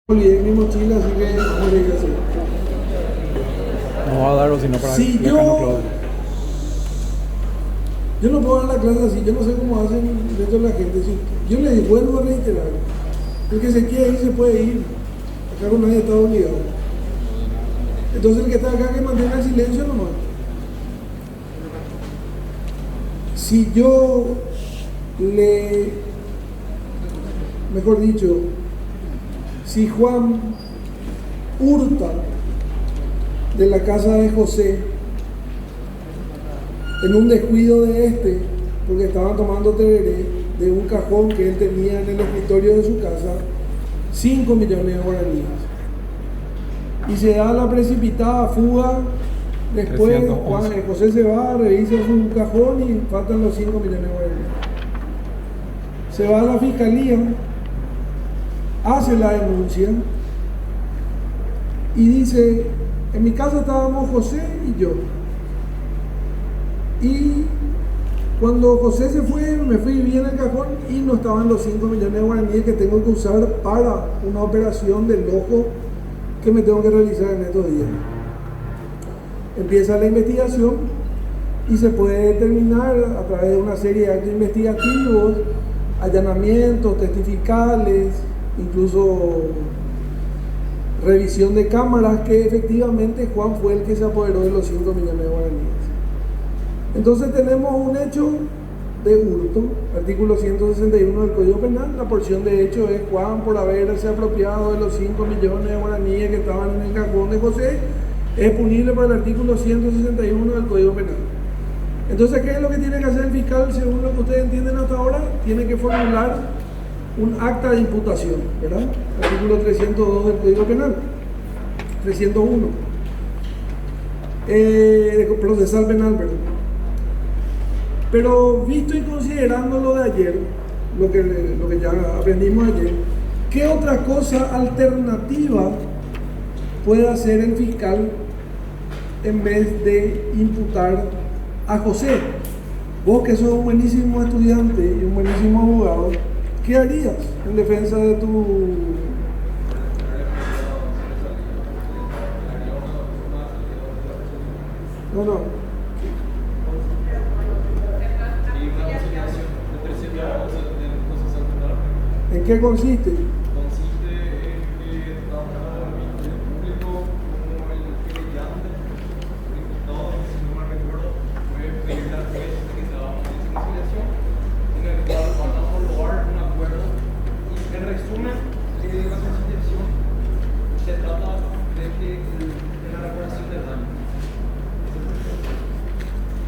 Olvidé mi mochila, así que no le digo así. No va a dar o si no para Si Decano Claudio. yo no puedo dar la clase así, yo no sé cómo hacen dentro de la gente. Yo les vuelvo a reiterar, el que se quiere ir se puede ir, acá con nadie está obligado. Entonces el que está acá que mantenga el silencio nomás. Si yo mejor dicho, si Juan hurta de la casa de José en un descuido de porque estaban tomando tereré de un cajón que él tenía en el escritorio de su casa, 5 millones de guaraníes. Y se da la precipitada fuga. Después José se va, revisa su cajón y faltan los 5 millones de guaraníes. Se va a la fiscalía, hace la denuncia y dice: en mi casa estábamos José y yo, y cuando José se fue me fui bien el cajón y no estaban los 5 millones de guaraníes que tengo que usar para una operación del ojo que me tengo que realizar en estos días. Empieza la investigación y se puede determinar a través de una serie de actos investigativos, allanamientos, testificales, incluso revisión de cámaras, que efectivamente Juan fue el que se apoderó de los 5 millones de guaraníes. Entonces tenemos un hecho de hurto, artículo 161 del Código Penal. La porción de hecho es Juan por haberse apropiado de los 5 millones de guaraníes que estaban en el cajón de José, es punible por el artículo 161 del Código Penal. Entonces, ¿qué es lo que tiene que hacer el fiscal? Según lo que ustedes entienden hasta ahora, tiene que formular un acta de imputación, ¿verdad? Artículo 302 del Código Penal, 301, procesal penal, perdón. Pero visto y considerando lo de ayer, lo que ya aprendimos ayer, ¿qué otra cosa alternativa puede hacer el fiscal en vez de imputar a José? Vos que sos un buenísimo estudiante y un buenísimo abogado, ¿qué harías en defensa de tu... No. ¿En qué consiste? Consiste en que tanto el Ministerio Público como el querellante, el imputado, si no mal recuerdo, puede pedir al juez que se haga una conciliación en el cual van a homologar un acuerdo. Y en resumen, la conciliación se trata de la reparación del daño.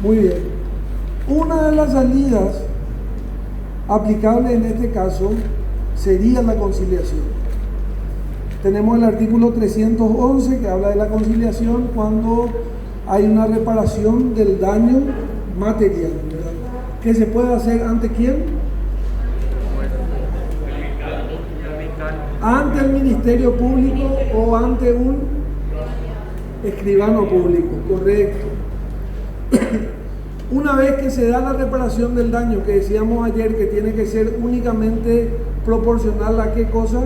Muy bien. Una de las salidas aplicables en este caso sería la conciliación. Tenemos el artículo 311 que habla de la conciliación cuando hay una reparación del daño material, ¿verdad? ¿Qué se puede hacer ante quién? Ante el Ministerio Público o ante un escribano público, correcto. Una vez que se da la reparación del daño, que decíamos ayer que tiene que ser únicamente proporcional a qué cosa?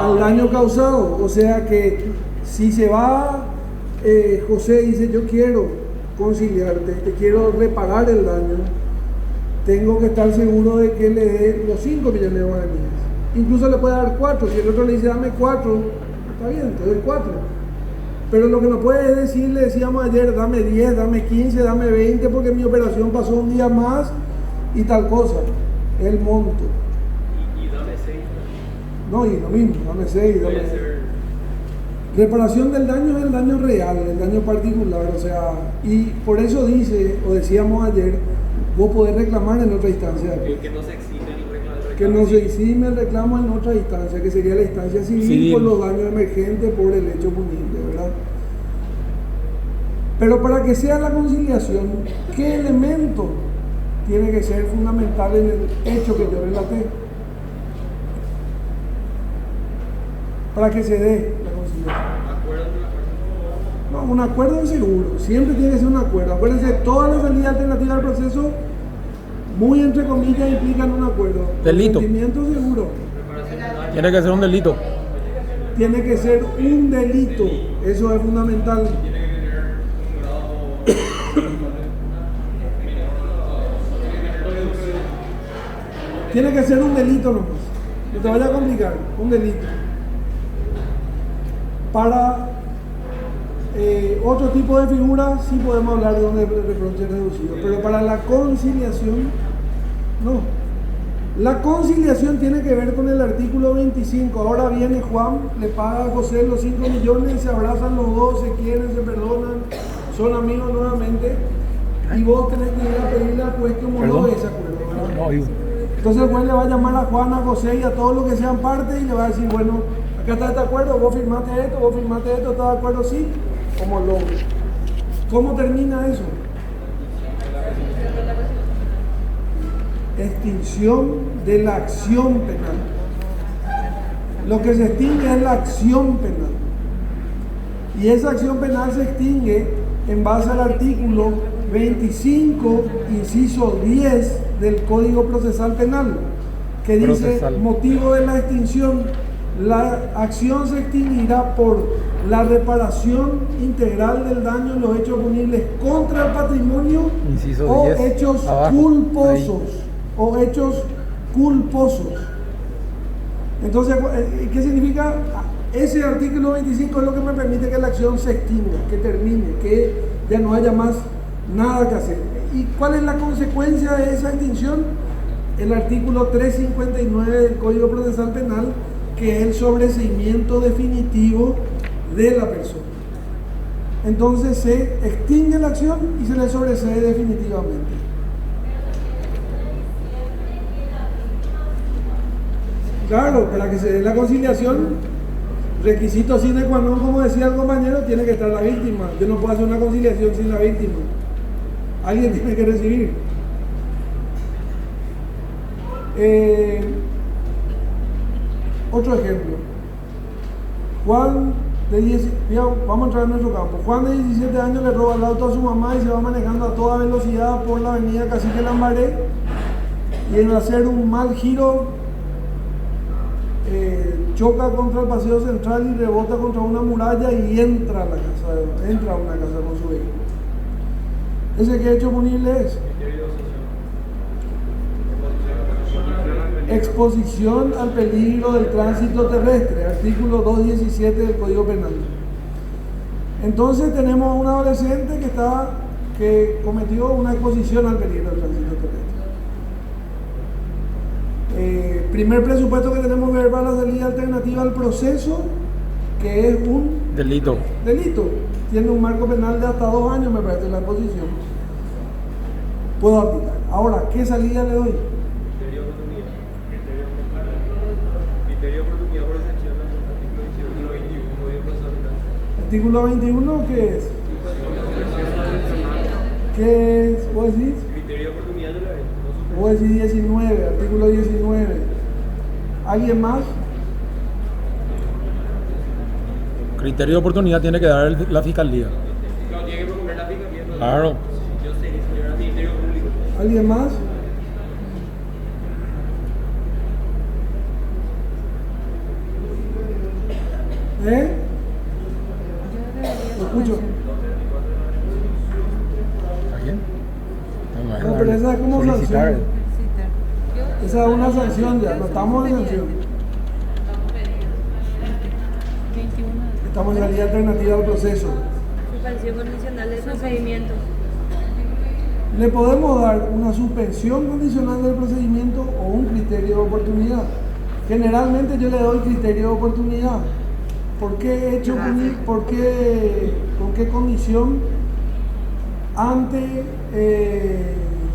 Al daño causado. O sea que si se va, José dice: yo quiero conciliarte, te quiero reparar el daño, tengo que estar seguro de que le dé los 5 millones de guaraníes. Incluso le puede dar 4, si el otro le dice dame 4, está bien, te doy 4. Pero lo que no puede decir, le decíamos ayer, dame 10, dame 15, dame 20, porque mi operación pasó un día más y tal cosa. El monto. Y dame 6. No, y lo mismo, dame 6, dame 6. Reparación del daño es el daño real, el daño particular, o sea, y por eso dice, o decíamos ayer, vos podés reclamar en otra instancia. Que no se exime el reclamo. Que no se exime el reclamo en otra instancia, que sería la instancia civil por los daños emergentes por el hecho punible, ¿verdad? Pero para que sea la conciliación, ¿qué elemento tiene que ser fundamental en el hecho que yo relaté? Para que se dé la conciliación. No, un acuerdo seguro, siempre tiene que ser un acuerdo. Acuérdense, todas las salidas alternativas al proceso, muy entre comillas, implican un acuerdo. Delito. Consentimiento seguro. Reparación del daño. Tiene que ser un delito. Tiene que ser un delito, eso es fundamental. Tiene que ser un delito nomás, no te vaya a complicar, un delito. Para otro tipo de figuras sí podemos hablar de un reproche reducido, pero para la conciliación, no. La conciliación tiene que ver con el artículo 25. Ahora viene Juan, le paga a José los 5 millones y se abrazan los dos, se quieren, se perdonan, son amigos nuevamente. Y vos tenés que ir a pedirle al juez que homologue ese acuerdo, ¿verdad? Entonces el juez le va a llamar a Juan, a José y a todos los que sean parte y le va a decir, bueno, acá está este acuerdo, vos firmaste esto, ¿estás de acuerdo? Sí, homologue. ¿Cómo termina eso? Extinción de la acción penal. Lo que se extingue es la acción penal. Y esa acción penal se extingue en base al artículo 25, inciso 10 del Código Procesal Penal, que dice, motivo de la extinción, la acción se extinguirá por la reparación integral del daño en los hechos punibles contra el patrimonio inciso o 10, hechos abajo, culposos. ahí. O hechos culposos. Entonces, ¿qué significa? Ese artículo 25 es lo que me permite que la acción se extinga, que termine, que ya no haya más nada que hacer. ¿Y cuál es la consecuencia de esa extinción? El artículo 359 del Código Procesal Penal, que es el sobreseimiento definitivo de la persona. Entonces se extingue la acción y se le sobresee definitivamente. Claro, para que se dé la conciliación, requisito sine qua non, como decía el compañero, tiene que estar la víctima. Yo no puedo hacer una conciliación sin la víctima. Alguien tiene que recibir. Otro ejemplo. Juan de 10, vamos a entrar en nuestro campo. Juan de 17 años le roba el auto a su mamá y se va manejando a toda velocidad por la avenida Cacique Lambaré, y en hacer un mal giro choca contra el paseo central y rebota contra una muralla y entra a una casa con su vehículo. ¿Ese qué hecho punible es? Exposición al peligro del tránsito terrestre, artículo 217 del Código Penal. Entonces tenemos un adolescente que cometió una exposición al peligro del tránsito terrestre. Primer presupuesto que tenemos que ver para la salida alternativa al proceso, que es un delito. Tiene un marco penal de hasta 2 años, me parece, la exposición. Puedo aplicar. Ahora, ¿qué salida le doy? Criterio de oportunidad por excepción al artículo 21 Artículo 21, ¿qué es? ¿Qué es? ¿Vos decís? Criterio de oportunidad de la ley. Vos decís 19, artículo 19. ¿Alguien más? Criterio de oportunidad tiene que dar la fiscalía. No, tiene que proponer la fiscalía. Claro. Yo sé, señora, Ministerio Público. ¿Alguien más? Lo escucho. ¿Está bien? No, pero esa es como solicitar. sanción. Esa es una sanción ya, no estamos en sanción. Estamos en salida alternativa al proceso. Suspensión condicional del procedimiento. Le podemos dar una suspensión condicional del procedimiento o un criterio de oportunidad. Generalmente yo le doy criterio de oportunidad. ¿Por qué hecho punir? ¿Con qué condición? Ante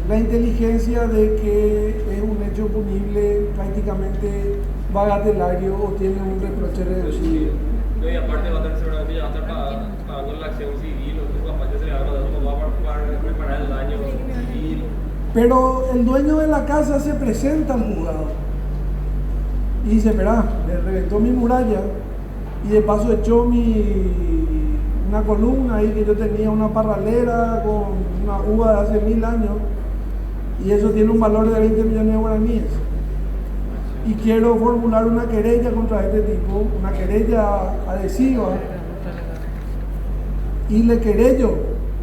la inteligencia de que es un hecho punible prácticamente bagatelario o tiene un reproche reducido. No, y aparte va a estar seguramente ya va a estar pagando la acción civil, o su papá ya se le va a dar a su mamá para reparar el daño civil. Pero el dueño de la casa se presenta al juzgado y dice, mirá, me reventó mi muralla y de paso echó una columna ahí que yo tenía, una parralera con una uva de hace 1000 años, y eso tiene un valor de 20 millones de guaraníes. y quiero formular una querella contra este tipo, una querella adhesiva, y le querello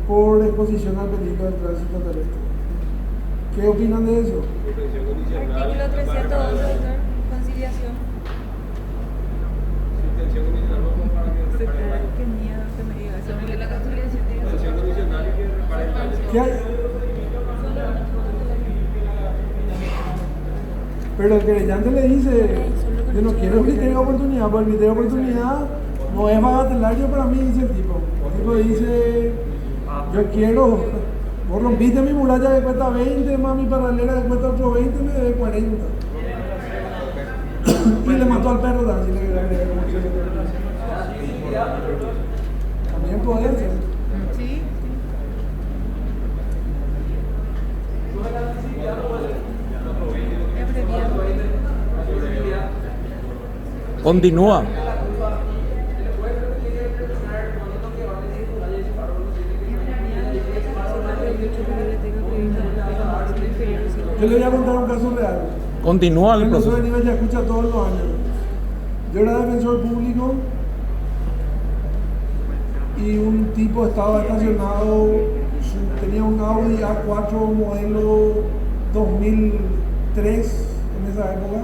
por exposición al peligro del tránsito terrestre. ¿Qué opinan de eso? Suspensión condicional. Artículo 311, doctor. Conciliación. Suspensión condicional no para que repare el daño. Qué miedo que me diga eso. Porque la conciliación diga. Suspensión condicional y que repare el daño. ¿Qué hay? Pero el querellante le dice, yo no quiero criterio de oportunidad, porque el criterio de oportunidad no es bagatelario para mí, dice el tipo. El tipo dice, yo quiero, vos rompiste mi muralla que cuesta 20, más mi paralela que cuesta otro 20, me debe 40. Y le mató al perro también. También puede ser. Sí. Continúa. Yo le voy a contar un caso real. Continúa el El profesor proceso. de nivel ya escucha todos los años. Yo era defensor público y un tipo estaba estacionado, tenía un Audi A4 modelo 2003 en esa época,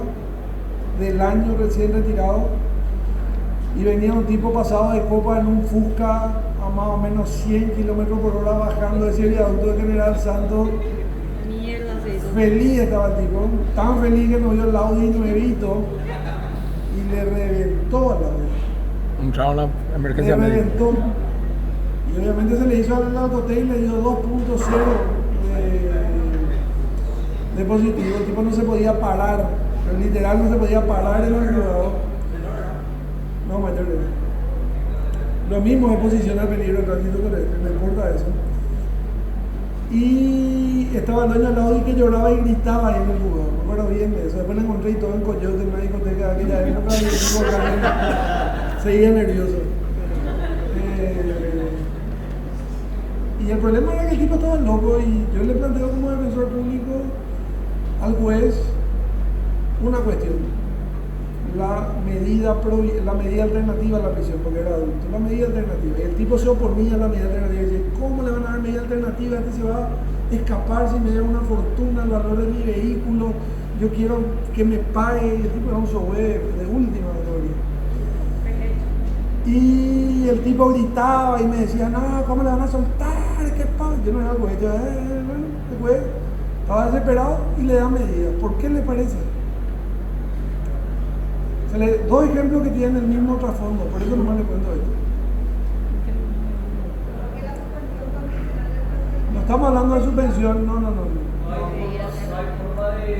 del año recién retirado, y venía un tipo pasado de copa en un Fusca a más o menos 100 kilómetros por hora bajando ese viaducto de General Santos. Mierda se hizo. Feliz estaba el tipo, tan feliz que nos dio el Audi nuevito y le reventó al Audi. Entraron a la Le emergencia médica. reventó. Y obviamente se le hizo al autotel y le dio 2.0 de positivo. El tipo no se podía parar, pero literal no se podía parar en el juzgado. No, mayor. Lo mismo es posición al peligro del tránsito terrestre, no importa eso. Y estaba el dueño del Audi que lloraba y gritaba ahí en el juzgado. Me acuerdo bien de eso. Después le encontré y todo en Coyote, en una discoteca de aquella época, y el tipo seguía nervioso. Y el problema era que el tipo estaba loco, y yo le planteo como defensor público al juez una cuestión. La medida alternativa a la prisión, porque era adulto, la medida alternativa. Y el tipo se oponía a la medida alternativa y decía, ¿cómo le van a dar medida alternativa? Este se va a escapar si me da una fortuna, el valor de mi vehículo, yo quiero que me pague. Y el tipo era un software de última categoría. Y el tipo gritaba y me decía, no, ¿cómo le van a soltar? ¿Qué pasa? Yo no era el juez, yo, bueno, el juez estaba desesperado y le da medidas. ¿Por qué le parece? Dos ejemplos que tienen el mismo trasfondo, por eso nomás le cuento esto. No estamos hablando de subvención, no.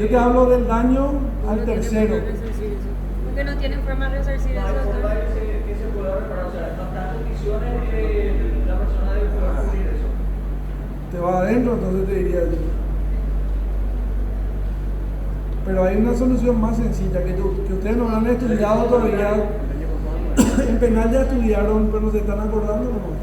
Yo te hablo del daño al tercero. Porque no tienen forma de resarcir eso, doctor. Que se pueda reparar, o sea, no están condiciones la persona debe poder cubrir eso. Te va adentro, entonces te diría yo. Pero hay una solución más sencilla que ustedes no han estudiado todavía. En penal ya estudiaron, pero no se están acordando nomás.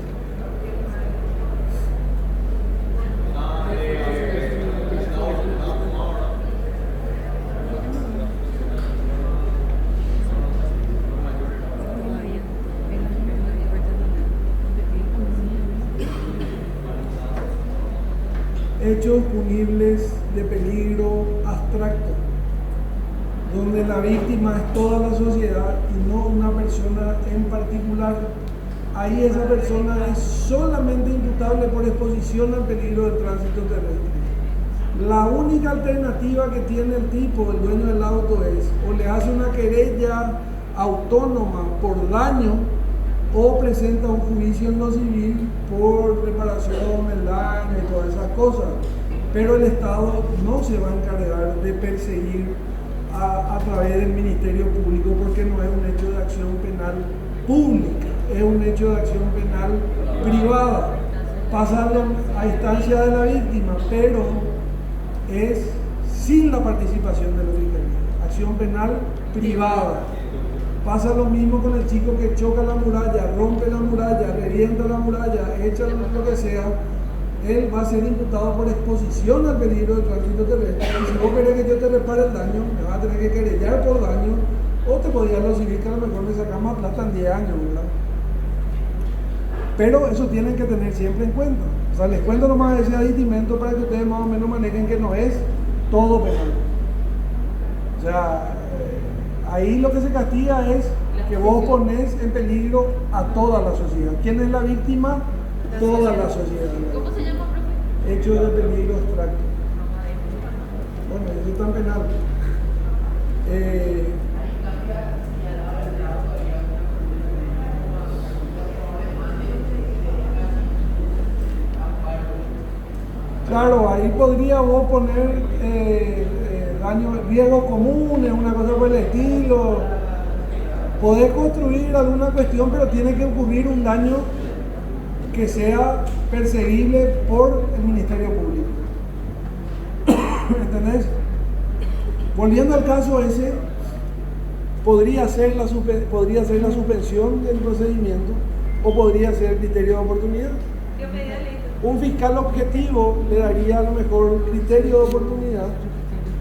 Hechos punibles de peligro abstracto, donde la víctima es toda la sociedad y no una persona en particular. Ahí esa persona es solamente imputable por exposición al peligro del tránsito terrestre. La única alternativa que tiene el tipo, el dueño del auto, es o le hace una querella autónoma por daño o presenta un juicio en lo civil por reparación del daño y todas esas cosas. Pero el Estado no se va a encargar de perseguir a través del Ministerio Público, porque no es un hecho de acción penal pública, es un hecho de acción penal privada. Pasa a instancia de la víctima, pero es sin la participación de la fiscalía. Acción penal privada. Pasa lo mismo con el chico que choca la muralla, rompe la muralla, revienta la muralla, echa lo que sea. él va a ser imputado por exposición al peligro del tránsito terrestre. Y si vos querés que yo te repare el daño, me vas a tener que querellar por daño, o te podías lo civil que a lo mejor me sacas más plata en 10 años, ¿verdad? Pero eso tienen que tener siempre en cuenta. O sea, les cuento nomás ese aditimento para que ustedes más o menos manejen que no es todo penal. O sea, ahí lo que se castiga es que vos ponés en peligro a toda la sociedad. ¿Quién es la víctima? Toda la sociedad. ¿Cómo se llama, profe? Hechos de peligro abstracto. Bueno, eso es tan penal. Claro, ahí podría vos poner riesgos comunes, una cosa por el estilo. Podés construir alguna cuestión, pero tiene que ocurrir un daño que sea perseguible por el Ministerio Público. ¿Entendés? Volviendo al caso ese, podría ser la suspensión del procedimiento o podría ser criterio de oportunidad. ¿Qué medida le hizo? Un fiscal objetivo le daría a lo mejor criterio de oportunidad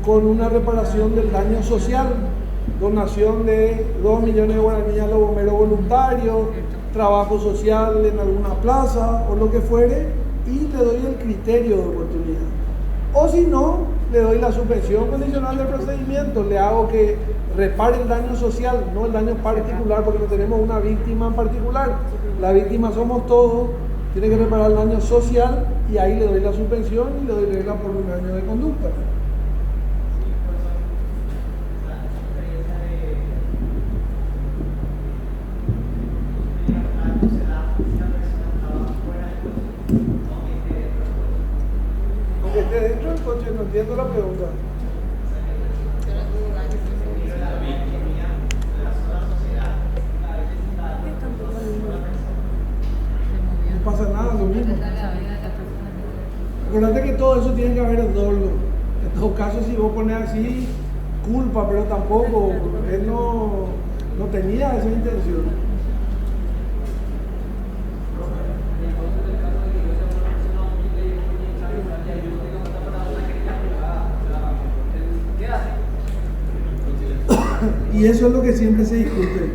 con una reparación del daño social, donación de 2 millones de guaraníes a los bomberos voluntarios, trabajo social en alguna plaza o lo que fuere, y le doy el criterio de oportunidad. O si no, le doy la suspensión condicional del procedimiento, le hago que repare el daño social, no el daño particular, porque no tenemos una víctima en particular. La víctima somos todos, tiene que reparar el daño social y ahí le doy la suspensión y le doy regla por 1 año de conducta. Aunque esté dentro del coche, no entiendo la pregunta. No pasa nada, lo mismo. Acuérdate que todo eso tiene que haber el dolo. En todo caso, si vos pones así, culpa, pero tampoco, él no tenía esa intención. Y eso es lo que siempre se discute.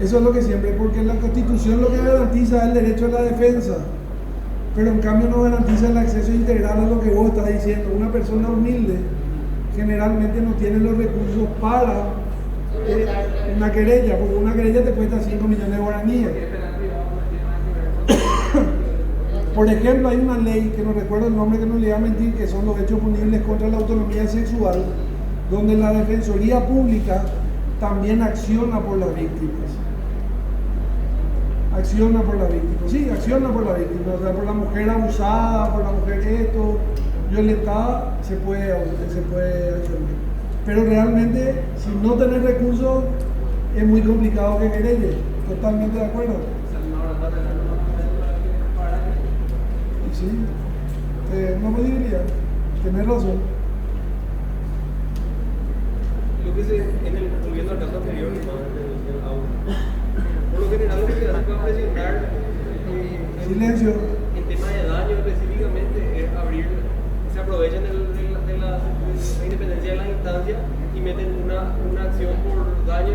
Eso es lo que siempre, porque la Constitución lo que garantiza es el derecho a la defensa, pero en cambio no garantiza el acceso integral a lo que vos estás diciendo. Una persona humilde generalmente no tiene los recursos para una querella, porque una querella te cuesta 5 millones de guaraníes. Por ejemplo, hay una ley, que no recuerdo el nombre, que no le voy a mentir, que son los hechos punibles contra la autonomía sexual, donde la Defensoría Pública también acciona por las víctimas. Acciona por la víctima, sí, acciona por la víctima, o sea, por la mujer abusada, por la mujer esto, violentada, se puede accionar. Pero realmente, si no tenés recursos, es muy complicado que querelle. Totalmente de acuerdo. Y sí, una posibilidad, tenés razón. Lo que volviendo al caso anterior, por lo general lo que se hace para presionar Silencio. en tema de daño específicamente es abrir, se aprovechan de la independencia de la instancia y meten una acción por daño,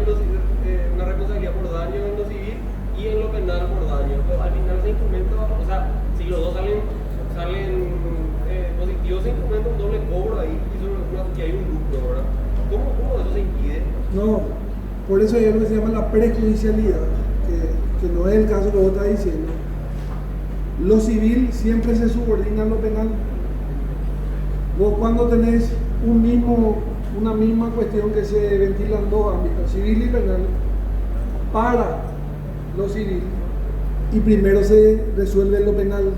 una responsabilidad por daño en lo civil y en lo penal por daño. Pero al final se instrumenta, o sea, si los dos salen positivos, se instrumenta un doble cobro ahí y hay un lucro, ¿verdad? ¿Cómo eso se impide? No, por eso hay algo que se llama la prejudicialidad, que no es el caso que vos estás diciendo. Lo civil siempre se subordina a lo penal. Vos cuando tenés una misma cuestión que se ventila en dos ámbitos, civil y penal, para lo civil y primero se resuelve lo penal,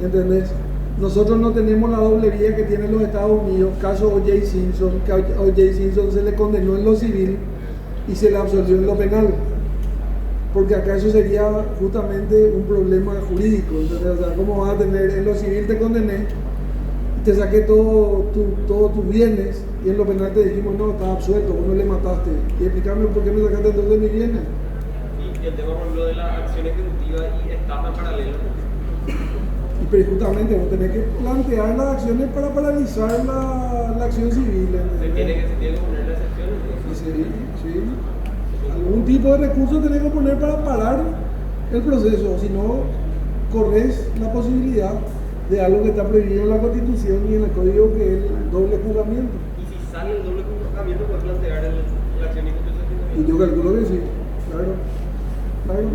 ¿entendés? Nosotros no tenemos la doble vía que tienen los Estados Unidos, caso O.J. Simpson, que a O.J. Simpson se le condenó en lo civil y se le absolvió en lo penal, porque acá eso sería justamente un problema jurídico. Entonces, o sea, ¿cómo vas a tener en lo civil te condené, te saqué todos tus bienes y en lo penal te dijimos no, estás absuelto, vos no le mataste? Y explícame por qué me sacaste entonces mis bienes. Y el tema, por ejemplo, de la acción ejecutiva y estafa en paralelo. Pero justamente vos tenés que plantear las acciones para paralizar la acción civil. Se tiene que poner la excepción. Sí, sí. Algún tipo de recurso tenés que poner para parar el proceso, si no corres la posibilidad de algo que está prohibido en la Constitución y en el Código, que es el doble juzgamiento. Y si sale el doble juzgamiento, puedes plantear la acción inconstitucional. Y yo calculo que sí, claro, claro,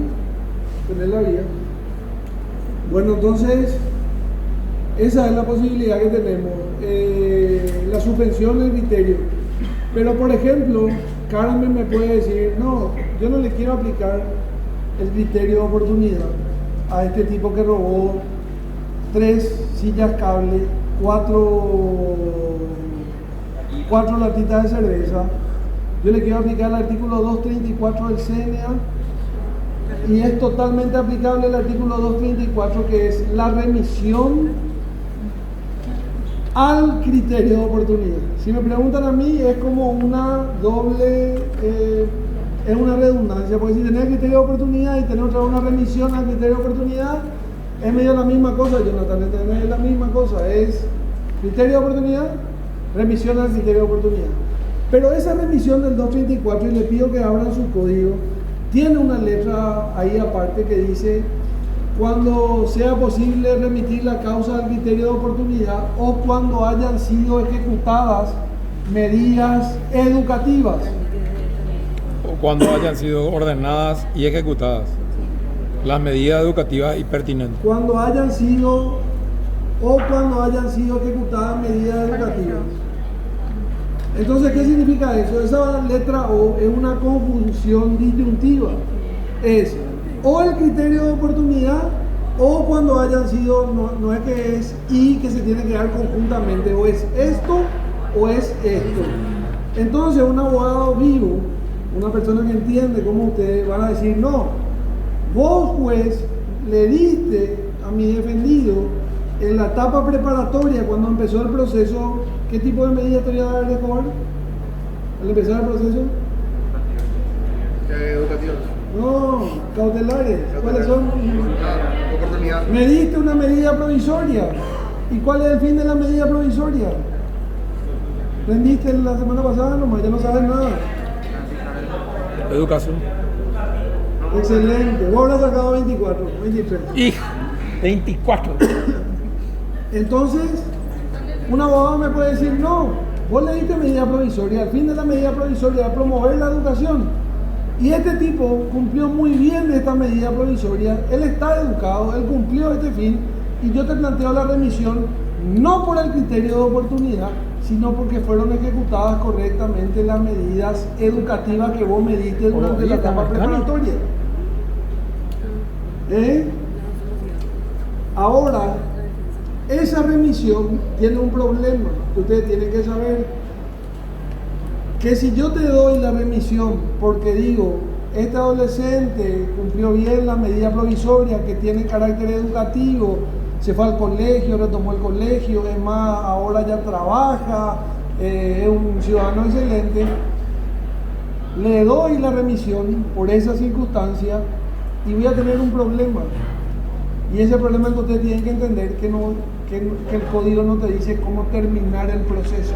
tener la vía. Bueno, entonces, esa es la posibilidad que tenemos, la suspensión del criterio. Pero, por ejemplo, Carmen me puede decir, no, yo no le quiero aplicar el criterio de oportunidad a este tipo que robó 3 sillas cable, 4 latitas de cerveza. Yo le quiero aplicar el artículo 234 del CNA y es totalmente aplicable el artículo 234, que es la remisión al criterio de oportunidad. Si me preguntan a mí, es como una doble, es una redundancia, porque si tenés el criterio de oportunidad y tenés otra una remisión al criterio de oportunidad, es medio la misma cosa, Jonathan, ¿entendés? Es la misma cosa, es criterio de oportunidad, remisión al criterio de oportunidad. Pero esa remisión del 234, y le pido que abran su código, tiene una letra ahí aparte que dice: cuando sea posible remitir la causa al criterio de oportunidad o cuando hayan sido ejecutadas medidas educativas. O cuando hayan sido ordenadas y ejecutadas las medidas educativas y pertinentes. Cuando hayan sido ejecutadas medidas educativas. Entonces, ¿qué significa eso? Esa letra O es una conjunción disyuntiva. Es o el criterio de oportunidad o cuando hayan sido, no es que es y que se tiene que dar conjuntamente, o es esto o es esto. Entonces, un abogado vivo, una persona que entiende como ustedes, van a decir: no, vos juez le diste a mi defendido en la etapa preparatoria, cuando empezó el proceso, ¿qué tipo de medidas te voy a dar de favor al empezar el proceso? Educativas. No, cautelares. ¿Cuáles son? Oportunidad. Me diste una medida provisoria. ¿Y cuál es el fin de la medida provisoria? Rendiste la semana pasada nomás, ya no sabes nada. Educación. Excelente. Vos habrás sacado 24, 23. Hijo, 24. Entonces, un abogado me puede decir: no, vos le diste medida provisoria. El fin de la medida provisoria es promover la educación. Y este tipo cumplió muy bien esta medida provisoria, él está educado, él cumplió este fin, y yo te planteo la remisión no por el criterio de oportunidad, sino porque fueron ejecutadas correctamente las medidas educativas que vos me diste durante la etapa preparatoria. Ahora, esa remisión tiene un problema que ustedes tienen que saber. Que si yo te doy la remisión porque digo, este adolescente cumplió bien la medida provisoria que tiene carácter educativo, se fue al colegio, retomó el colegio, es más, ahora ya trabaja, es un ciudadano excelente, le doy la remisión por esa circunstancia y voy a tener un problema. Y ese problema es que ustedes tienen que entender que el código no te dice cómo terminar el proceso.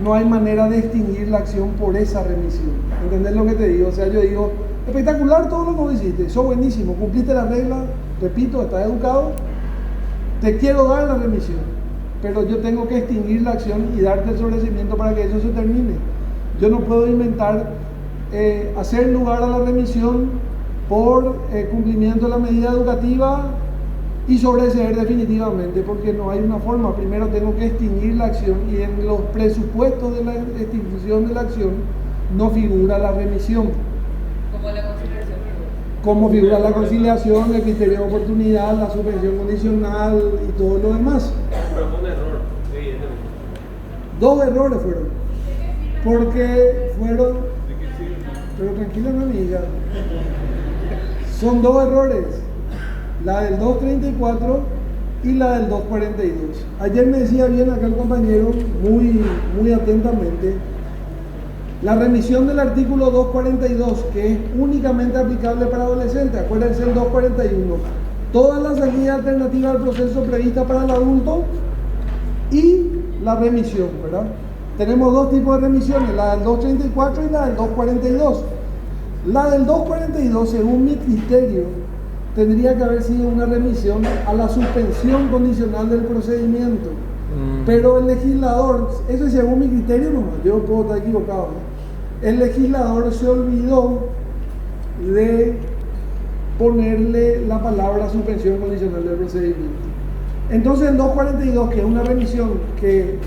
No hay manera de extinguir la acción por esa remisión. ¿Entendés lo que te digo? O sea, yo digo: espectacular todo lo que vos hiciste, sos buenísimo, cumpliste la regla, repito, estás educado, te quiero dar la remisión, pero yo tengo que extinguir la acción y darte el sobrecimiento para que eso se termine. Yo no puedo inventar hacer lugar a la remisión por cumplimiento de la medida educativa y sobreseer definitivamente, porque no hay una forma. Primero tengo que extinguir la acción, y en los presupuestos de la extinción de la acción no figura la remisión. Como la conciliación. Como figura la conciliación, el criterio de oportunidad, la suspensión condicional y todo lo demás. Pero fue un error, evidentemente. 2 errores fueron. Porque fueron... Pero tranquila, mi amiga. Son 2 errores. La del 234 y la del 242. Ayer me decía bien acá el compañero, muy atentamente, la remisión del artículo 242, que es únicamente aplicable para adolescentes. Acuérdense el 241. toda la salida alternativa al proceso prevista para el adulto y la remisión, ¿verdad? Tenemos dos tipos de remisiones, la del 234 y la del 242. La del 242, según mi criterio, tendría que haber sido una remisión a la suspensión condicional del procedimiento. Pero el legislador, eso es según mi criterio nomás, yo puedo estar equivocado, ¿no? El legislador se olvidó de ponerle la palabra suspensión condicional del procedimiento. Entonces el 242, que es una remisión que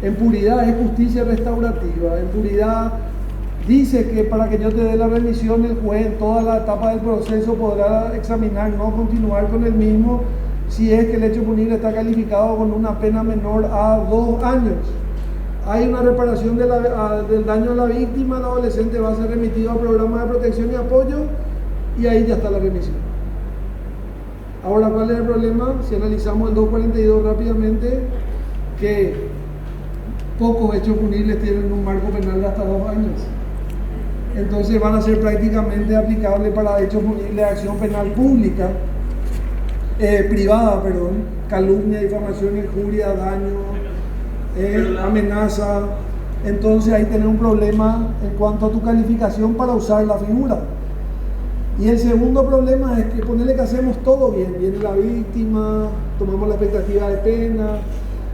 en puridad es justicia restaurativa, en puridad dice que para que yo te dé la remisión, el juez en toda la etapa del proceso podrá examinar, no continuar con el mismo, si es que el hecho punible está calificado con una pena menor a 2 años. Hay una reparación del daño a la víctima, el adolescente va a ser remitido a programas de protección y apoyo, y ahí ya está la remisión. Ahora, ¿cuál es el problema? Si analizamos el 242 rápidamente, que pocos hechos punibles tienen un marco penal de hasta 2 años. Entonces van a ser prácticamente aplicables para hechos punibles de acción penal pública, privada, calumnia, difamación, injuria, daño, amenaza. Entonces ahí tenés un problema en cuanto a tu calificación para usar la figura. Y el segundo problema es que ponerle que hacemos todo bien, viene la víctima, tomamos la expectativa de pena,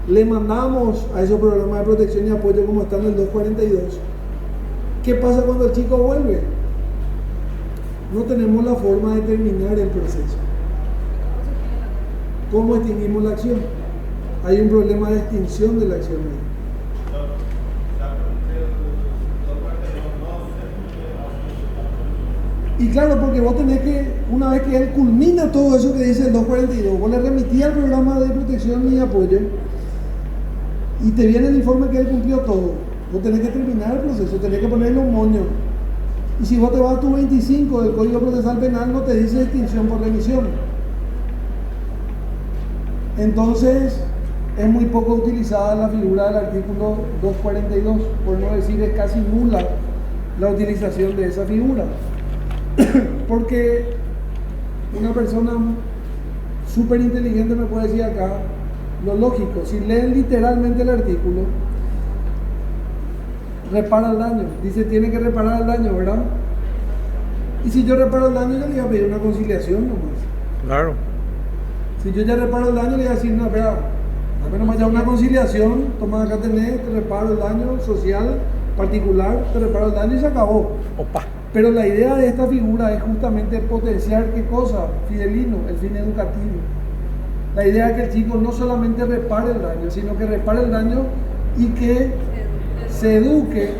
le mandamos a esos programas de protección y apoyo como están en el 242. ¿Qué pasa cuando el chico vuelve? No tenemos la forma de terminar el proceso. ¿Cómo extinguimos la acción? Hay un problema de extinción de la acción. Y claro, porque vos tenés que, una vez que él culmina todo eso que dice el 242, vos le remitís al programa de protección y apoyo y te viene el informe que él cumplió todo. Vos tenés que terminar el proceso, tenés que ponerle un moño. Y si vos te vas a tu 25 del Código Procesal Penal, no te dice extinción por remisión. Entonces, es muy poco utilizada la figura del artículo 242, por no decir es casi nula la utilización de esa figura. Porque una persona súper inteligente me puede decir acá lo lógico, si leen literalmente el artículo, repara el daño, dice tiene que reparar el daño, ¿verdad? Y si yo reparo el daño, yo le voy a pedir una conciliación nomás. Claro. Si yo ya reparo el daño, le voy a decir, no, espera, dame nomás ya una conciliación, toma acá tenés, te reparo el daño social, particular, te reparo el daño y se acabó. Opa. Pero la idea de esta figura es justamente potenciar, ¿qué cosa? Fidelino, el fin educativo. La idea es que el chico no solamente repare el daño, sino que repare el daño y que se eduque,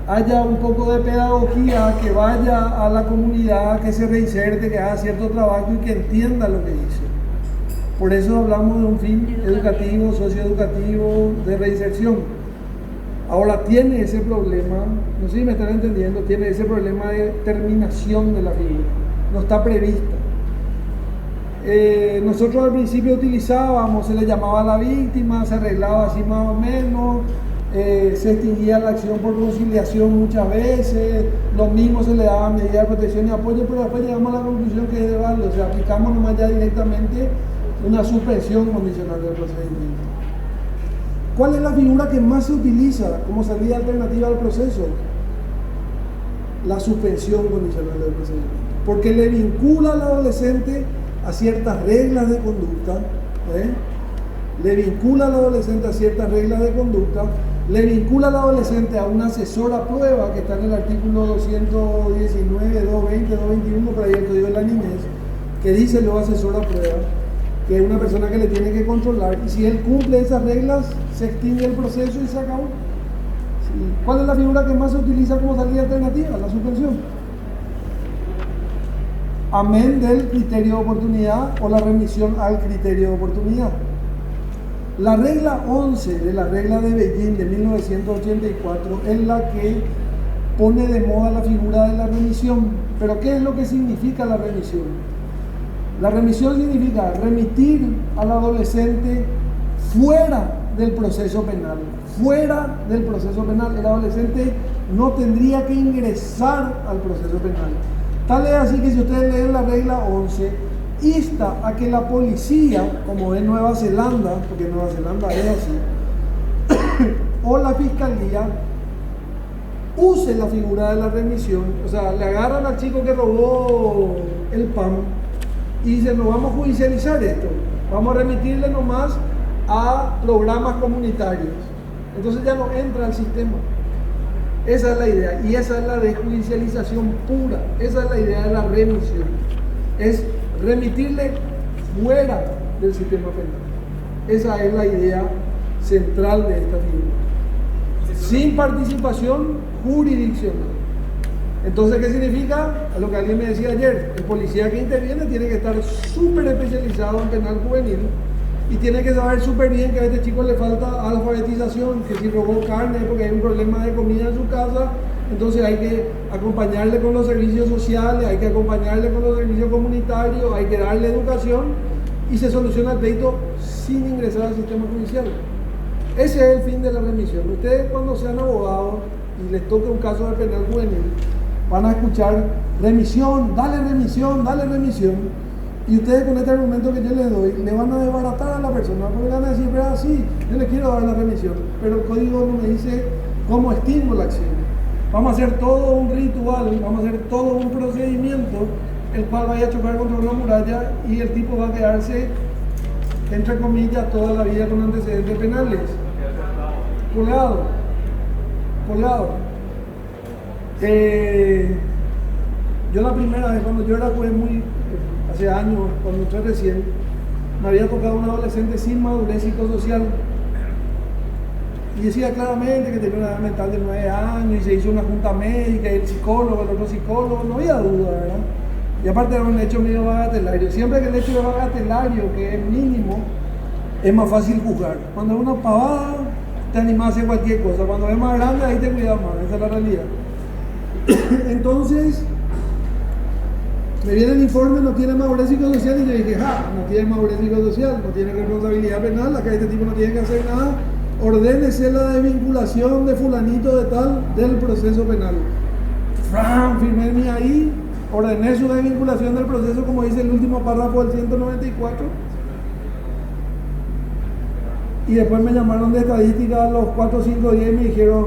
haya un poco de pedagogía, que vaya a la comunidad, que se reinserte, que haga cierto trabajo y que entienda lo que hizo. Por eso hablamos de un fin educativo, socioeducativo, de reinserción. Ahora tiene ese problema, no sé si me están entendiendo, tiene ese problema de terminación de la figura, no está prevista. Nosotros al principio utilizábamos, se le llamaba a la víctima, se arreglaba así más o menos, se extinguía la acción por conciliación muchas veces, lo mismo se le daba medidas de protección y apoyo, pero después llegamos a la conclusión que es de valor, o sea, aplicamos nomás ya directamente una suspensión condicional del procedimiento. ¿Cuál es la figura que más se utiliza como salida alternativa al proceso? La suspensión condicional del procedimiento, porque le vincula al adolescente a ciertas reglas de conducta, le vincula al adolescente a ciertas reglas de conducta, le vincula al adolescente a un asesor a prueba que está en el artículo 219, 220, 221, por ahí el Código de la Niñez, que dice lo asesor a prueba, que es una persona que le tiene que controlar, y si él cumple esas reglas, se extingue el proceso y se acabó. ¿Cuál es la figura que más se utiliza como salida alternativa? La suspensión. Amén del criterio de oportunidad o la remisión al criterio de oportunidad. La regla 11 de la regla de Beijing de 1984 es la que pone de moda la figura de la remisión. Pero ¿qué es lo que significa la remisión? La remisión significa remitir al adolescente fuera del proceso penal. Fuera del proceso penal. El adolescente no tendría que ingresar al proceso penal. Tal es así que si ustedes leen la regla 11, insta a que la policía, como en Nueva Zelanda, porque Nueva Zelanda es así, o la fiscalía, use la figura de la remisión. O sea, le agarran al chico que robó el pan y dicen, no vamos a judicializar esto, vamos a remitirle nomás a programas comunitarios. Entonces ya no entra al sistema. Esa es la idea, y esa es la desjudicialización pura, esa es la idea de la remisión, es remitirle fuera del sistema penal. Esa es la idea central de esta figura, sin participación jurisdiccional. Entonces, ¿qué significa? A lo que alguien me decía ayer, el policía que interviene tiene que estar súper especializado en penal juvenil y tiene que saber súper bien que a este chico le falta alfabetización, que si robó carne es porque hay un problema de comida en su casa, entonces hay que acompañarle con los servicios sociales, hay que acompañarle con los servicios comunitarios, hay que darle educación y se soluciona el pleito sin ingresar al sistema judicial. Ese es el fin de la remisión. Ustedes cuando sean abogados y les toque un caso de penal juvenil, van a escuchar remisión, dale remisión, dale remisión. Y ustedes con este argumento que yo les doy, le van a desbaratar a la persona, porque le van a decir, pero sí, yo le quiero dar la remisión, pero el código no me dice cómo estimo la acción. Vamos a hacer todo un ritual, vamos a hacer todo un procedimiento, el cual vaya a chocar contra una muralla y el tipo va a quedarse, entre comillas, toda la vida con antecedentes penales. Colgado. Yo la primera vez, cuando yo era juez hace años, cuando entré recién, me había tocado un adolescente sin madurez psicosocial y decía claramente que tenía una edad mental de 9 años y se hizo una junta médica y el psicólogo, el otro psicólogo, no había duda, ¿verdad? Y aparte era un hecho medio bagatelario. Siempre que el hecho es bagatelario, que es mínimo, es más fácil juzgar. Cuando es una pavada, te animas a hacer cualquier cosa. Cuando es más grande, ahí te cuidas más. Esa es la realidad. Entonces, me viene el informe, no tiene madurez psicosocial, y yo dije, no tiene madurez psicosocial, no tiene responsabilidad penal, acá este tipo no tiene que hacer nada, ordénese la desvinculación de fulanito de tal del proceso penal. Firmé mi ahí, ordené su desvinculación del proceso, como dice el último párrafo del 194, y después me llamaron de estadística a los 4 o 5 días y me dijeron,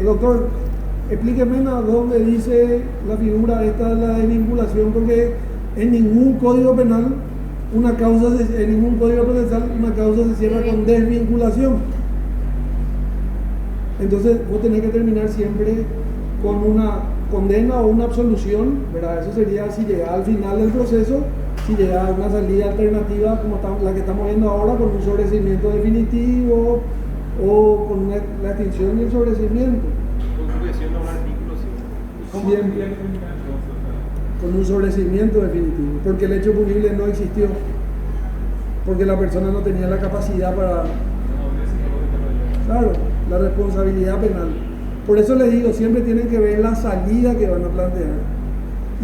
doctor, explíqueme a dónde dice la figura esta de la desvinculación, porque en ningún código penal en ningún código procesal una causa se cierra con desvinculación. Entonces vos tenés que terminar siempre con una condena o una absolución, ¿verdad? Eso sería si llega al final del proceso, si llega a una salida alternativa como la que estamos viendo ahora, con un sobreseimiento definitivo o con la extinción y el sobreseimiento. Siempre con un sobreseimiento definitivo, porque el hecho punible no existió, porque la persona no tenía la capacidad para, claro, la responsabilidad penal. Por eso les digo, siempre tienen que ver la salida que van a plantear,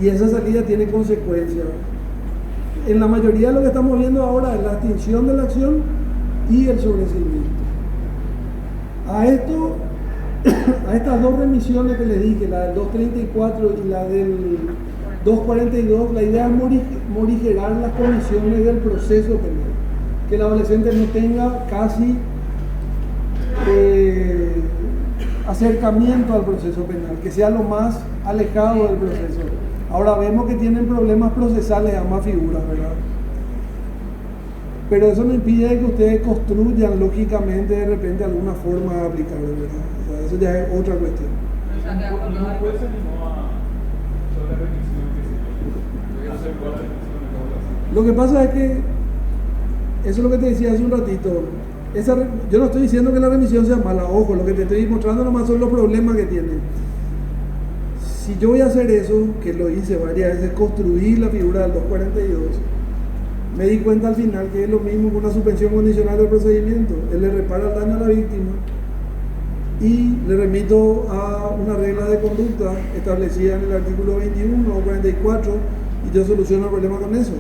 y esa salida tiene consecuencias. En la mayoría de lo que estamos viendo ahora es la extinción de la acción y el sobreseimiento. A estas dos remisiones que les dije, la del 234 y la del 242, la idea es morigerar las condiciones del proceso penal, que el adolescente no tenga casi acercamiento al proceso penal, que sea lo más alejado del proceso. Ahora vemos que tienen problemas procesales ambas figuras, ¿verdad? Pero eso no impide que ustedes construyan lógicamente de repente alguna forma de aplicarlo, ¿verdad? O sea, eso ya es otra cuestión. Lo que pasa es que, eso es lo que te decía hace un ratito, yo no estoy diciendo que la remisión sea mala, ojo, lo que te estoy mostrando nomás son los problemas que tiene. Si yo voy a hacer eso, que lo hice varias veces, construir la figura del 242, me di cuenta al final que es lo mismo que una suspensión condicional del procedimiento. Él le repara el daño a la víctima y le remito a una regla de conducta establecida en el artículo 21 o 44 y yo soluciono el problema con eso.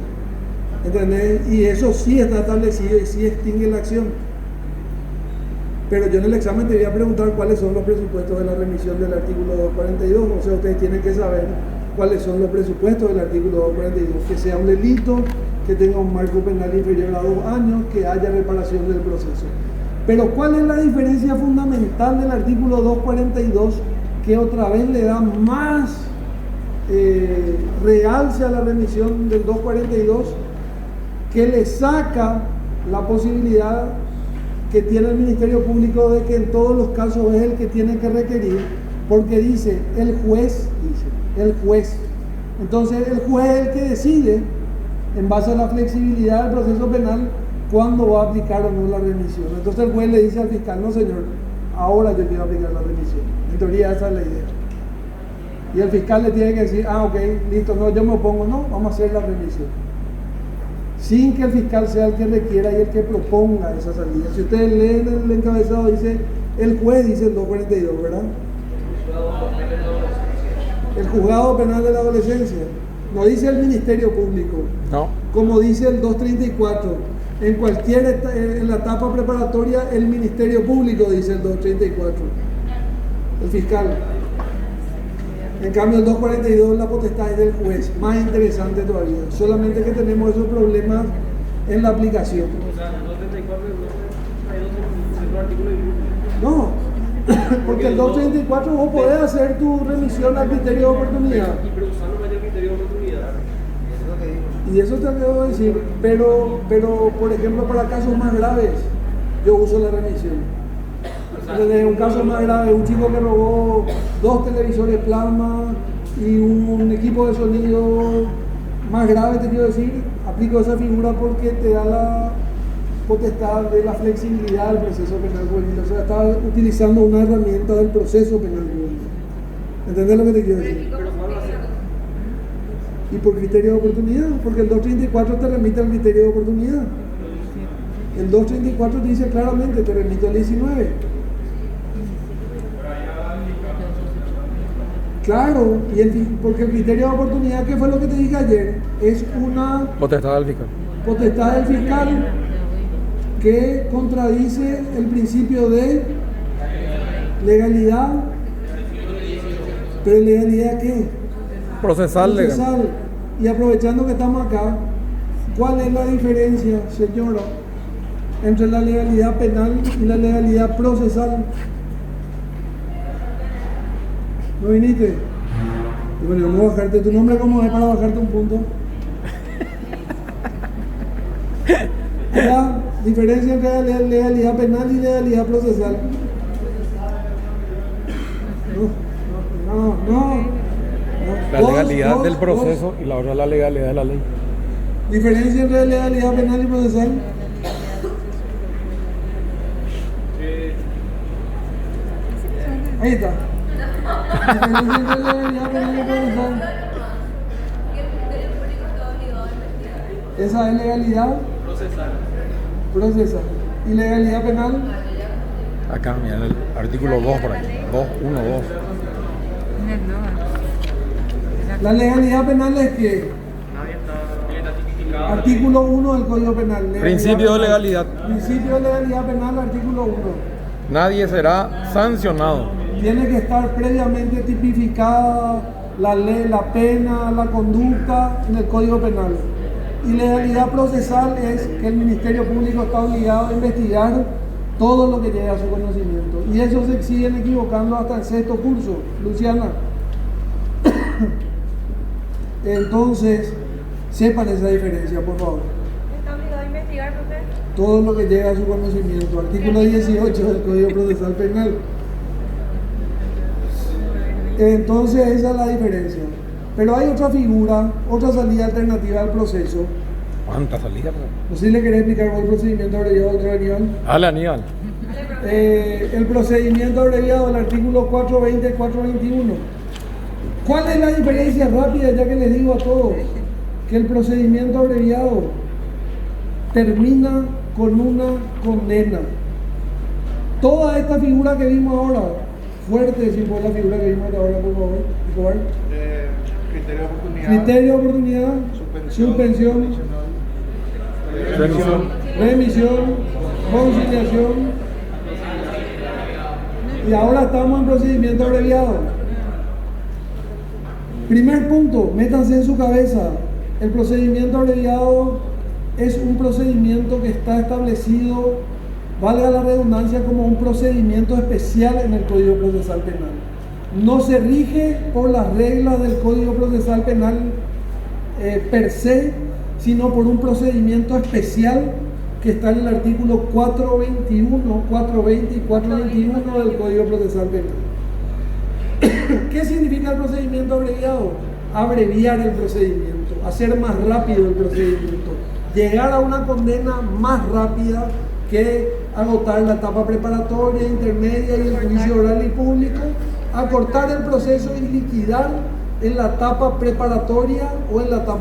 ¿Entendés? Y eso sí está establecido y sí extingue la acción. Pero yo en el examen te voy a preguntar cuáles son los presupuestos de la remisión del artículo 242, o sea, ustedes tienen que saber cuáles son los presupuestos del artículo 242, que sea un delito, que tenga un marco penal inferior a 2 años, que haya reparación del proceso. Pero ¿cuál es la diferencia fundamental del artículo 242, que otra vez le da más realce a la remisión del 242, que le saca la posibilidad que tiene el Ministerio Público de que en todos los casos es el que tiene que requerir, porque dice el juez. Entonces el juez es el que decide, en base a la flexibilidad del proceso penal, cuándo va a aplicar o no la remisión. Entonces el juez le dice al fiscal: no señor, ahora yo quiero aplicar la remisión. En teoría esa es la idea. Y el fiscal le tiene que decir: ah, ok, listo, no, yo me opongo, no, vamos a hacer la remisión. Sin que el fiscal sea el que requiera y el que proponga esa salida. Si ustedes leen el encabezado, dice, el juez dice el 242, ¿verdad? El juzgado penal de la adolescencia. No dice el Ministerio Público. No. Como dice el 234. En la etapa preparatoria, el Ministerio Público dice el 234. El fiscal. En cambio, el 242, la potestad es del juez. Más interesante todavía. Solamente que tenemos esos problemas en la aplicación. O sea, el 234 y el 232 son artículos de No, porque el 234 vos podés hacer tu remisión al criterio de oportunidad. pero usando el criterio de oportunidad. Y eso te debo decir, pero por ejemplo, para casos más graves, yo uso la remisión. Desde un caso más grave, un chico que robó 2 televisores plasma y un equipo de sonido más grave, te quiero decir, aplico esa figura porque te da la potestad de la flexibilidad del proceso penal juvenil. O sea, está utilizando una herramienta del proceso penal juvenil. ¿Entendés lo que te quiero decir? Y por criterio de oportunidad, porque el 234 te remite al criterio de oportunidad. El 234 te dice claramente, te remite al 19. Claro, porque el criterio de oportunidad, que fue lo que te dije ayer, es una Potestad del fiscal. potestad del fiscal que contradice el principio de legalidad. ¿Pero legalidad qué? Procesal legal. Procesal. Y aprovechando que estamos acá, ¿cuál es la diferencia, señora, entre la legalidad penal y la legalidad procesal? ¿No viniste? Y bueno, vamos a bajarte tu nombre, ¿cómo es para bajarte un punto? La diferencia entre legalidad penal y legalidad procesal. No. La legalidad del proceso y la otra la legalidad de la ley. Diferencia entre legalidad penal y procesal. Ahí está. Diferencia entre legalidad penal y procesal. Esa es legalidad procesal. ¿Y legalidad penal? Acá, mira, el artículo 2 por aquí. 2, 1, 2. La legalidad penal es que artículo 1 del Código Penal. Principio de legalidad. Principio de legalidad penal, artículo 1. Nadie será sancionado. Tiene que estar previamente tipificada la ley, la pena, la conducta en el Código Penal. Y legalidad procesal es que el Ministerio Público está obligado a investigar todo lo que llegue a su conocimiento. Y eso se siguen equivocando hasta el 6º curso, Luciana. Entonces, sepan esa diferencia, por favor. ¿Está obligado a investigar, profe? Todo lo que llega a su conocimiento. Artículo 18 del Código Procesal Penal. Entonces, esa es la diferencia. Pero hay otra figura, otra salida alternativa al proceso. ¿Cuántas salidas? No sé si le querés explicar cuál procedimiento abreviado, doctor Aníbal. Dale, Aníbal. El procedimiento abreviado del artículo 420 y 421. ¿Cuál es la diferencia rápida, ya que les digo a todos? Que el procedimiento abreviado termina con una condena. Toda esta figura que vimos ahora, fuerte decir por la figura que vimos ahora, por favor. Criterio de oportunidad. Criterio de oportunidad, suspensión, remisión, conciliación. Y ahora estamos en procedimiento abreviado. Primer punto, métanse en su cabeza, el procedimiento abreviado es un procedimiento que está establecido, valga la redundancia, como un procedimiento especial en el Código Procesal Penal. No se rige por las reglas del Código Procesal Penal per se, sino por un procedimiento especial que está en el artículo 421, 420 y 421 del Código Procesal Penal. ¿Qué significa el procedimiento abreviado? Abreviar el procedimiento, hacer más rápido el procedimiento, llegar a una condena más rápida que agotar la etapa preparatoria, intermedia y el juicio oral y público, acortar el proceso y liquidar en la etapa preparatoria o en la etapa